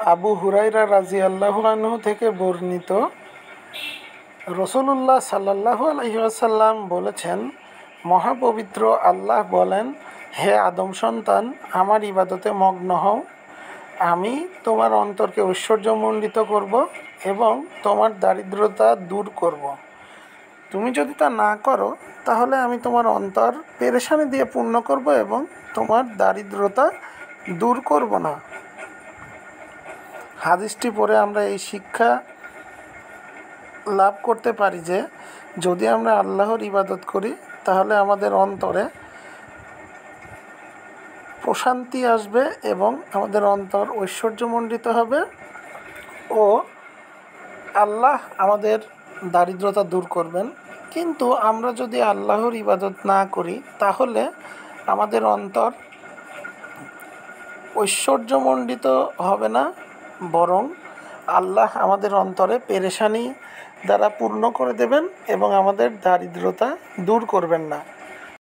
আবু হুরাইরা রাদিয়াল্লাহু আনহু থেকে বর্ণিত, রাসূলুল্লাহ সাল্লাল্লাহু আলাইহি ওয়াসাল্লাম বলেছেন, মহাপবিত্র আল্লাহ বলেন, হে আদম সন্তান, আমার ইবাদতে মগ্ন হও। আমি তোমার অন্তরকে ঐশ্বর্যমণ্ডিত করব এবং তোমার দারিদ্রতা দূর করব। তুমি যদি তা না করো, তাহলে আমি তোমার অন্তর পেরেশানি দিয়ে পূর্ণ করব এবং তোমার দারিদ্রতা দূর করব না। হাদিসটি পড়ে আমরা এই শিক্ষা লাভ করতে পারি যে যদি আমরা আল্লাহর ইবাদত করি, তাহলে আমাদের অন্তরে প্রশান্তি আসবে এবং আমাদের অন্তর ঐশ্বর্যমণ্ডিত হবে ও আল্লাহ আমাদের দারিদ্রতা দূর করবেন। কিন্তু আমরা যদি আল্লাহর ইবাদত না করি, তাহলে আমাদের অন্তর ঐশ্বর্যমণ্ডিত হবে না, বরং আল্লাহ আমাদের অন্তরে পেরেশানি দ্বারা পূর্ণ করে দেবেন এবং আমাদের দারিদ্রতা দূর করবেন না।